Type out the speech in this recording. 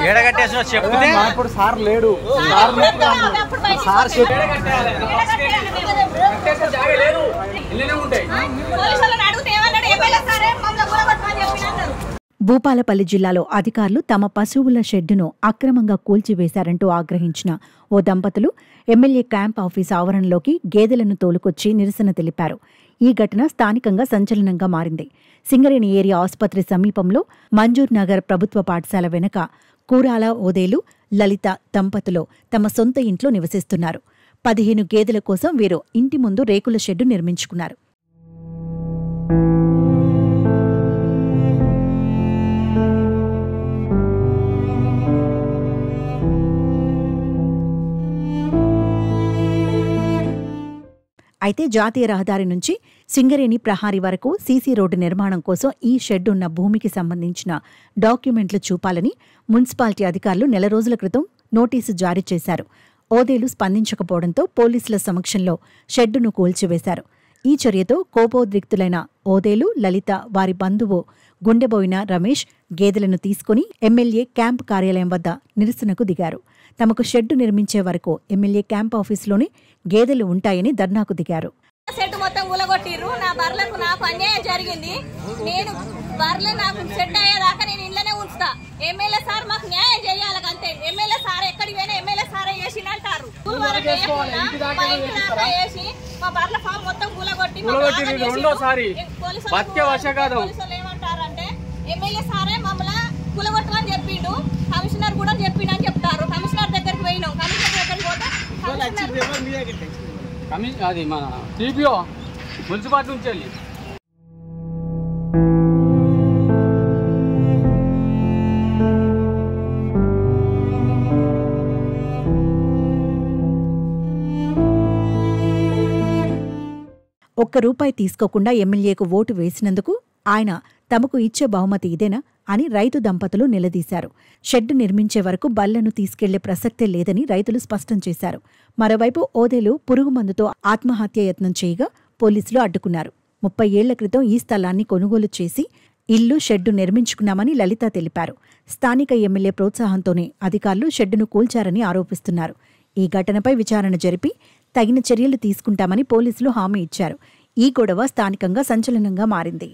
ఏడగట్టేసో చెప్తే ఇప్పుడు సార్ లేడు భూపాలపల్లి జిల్లాలో అధికారులు తమ పశువుల షెడ్డును అక్రమంగా కూల్చివేశారంటూ ఆగ్రహించిన ఓ దంపతులు ఎమ్మెల్యే క్యాంప్ ఆఫీస్ ఆవరణలోకి గేదెలను తోలుకొచ్చి నిరసన తెలిపారు. ఈ ఘటన స్థానికంగా సంచలనంగా మారింది. సింగరేణి ఏరియా ఆసుపత్రి సమీపంలో మంజూర్ నగర్ ప్రభుత్వ పాఠశాల వెనుక కూరాల ఓదేలు, లలిత దంపతులు తమ సొంత ఇంట్లో నివసిస్తున్నారు. 15 గేదెల కోసం వీరు ఇంటి ముందు రేకుల షెడ్డు నిర్మించుకున్నారు. అయితే జాతీయ రహదారి నుంచి సింగరేణి ప్రహారీ వరకు సీసీ రోడ్డు నిర్మాణం కోసం ఈ షెడ్ ఉన్న భూమికి సంబంధించిన డాక్యుమెంట్లు చూపాలని మున్సిపాలిటీ అధికారులు నెల రోజుల క్రితం నోటీసు జారీ చేశారు. ఓదేలు స్పందించకపోవడంతో పోలీసుల సమక్షంలో షెడ్డును కూల్చివేశారు. ఈ చర్యతో కోపోద్రిక్తులైన ఓదేలు, లలిత వారి బంధువు గుండెబోయిన రమేష్ గేదెలను తీసుకుని ఎమ్మెల్యే క్యాంప్ కార్యాలయం వద్ద నిరసనకు దిగారు. తమకు షెడ్డు నిర్మించే వరకు ఎమ్మెల్యే క్యాంప్ ఆఫీసులోనే గేదెలు ఉంటాయని ధర్నాకు దిగారు. షెడ్ మొత్తం కూలగొట్టిర్రు. నా బర్లకు నాకు అన్యాయం జరిగింది. నేను బర్రెలు నాకు షెడ్ అయ్యేదాకా నేను ఇంట్లోనే ఉంచుతా. ఎమ్మెల్యే సార్ మాకు న్యాయం చేయాలి అంతే. ఎమ్మెల్యే సార్ ఎక్కడికి పోయినా ఎమ్మెల్యే సార్ వేసిందంటారు. మా బర్ల ఫామ్ మొత్తం కూలగొట్టి ఏమంటారంటే ఎమ్మెల్యే సారే మమ్మల్ని కూలగొట్టమని చెప్పిండు. కమిషనర్ కూడా చెప్పిండు అని చెప్తారు. కమిషనర్ దగ్గరికి పోయినాం. కమిషనర్ దగ్గరికి పోతే అది మన టీపీఓ మున్సిపాలిటీ నుంచి వెళ్ళి ₹1 తీసుకోకుండా ఎమ్మెల్యేకు ఓటు వేసినందుకు ఆయన తమకు ఇచ్చే బహుమతి ఇదేనా అని రైతు దంపతులు నిలదీశారు. షెడ్డు నిర్మించే వరకు బళ్లను తీసుకెళ్లే ప్రసక్తే లేదని రైతులు స్పష్టం చేశారు. మరోవైపు ఓదేలు పురుగుమందుతో ఆత్మహత్య యత్నం చేయగా పోలీసులు అడ్డుకున్నారు. 30 ఏళ్ల క్రితం ఈ స్థలాన్ని కొనుగోలు చేసి ఇల్లు, షెడ్డు నిర్మించుకున్నామని లలిత తెలిపారు. స్థానిక ఎమ్మెల్యే ప్రోత్సాహంతోనే అధికారులు షెడ్డును కూల్చారని ఆరోపిస్తున్నారు. ఈ ఘటనపై విచారణ జరిపి తగిన చర్యలు తీసుకుంటామని పోలీసులు హామీ ఇచ్చారు. ఈ గొడవ స్థానికంగా సంచలనంగా మారింది.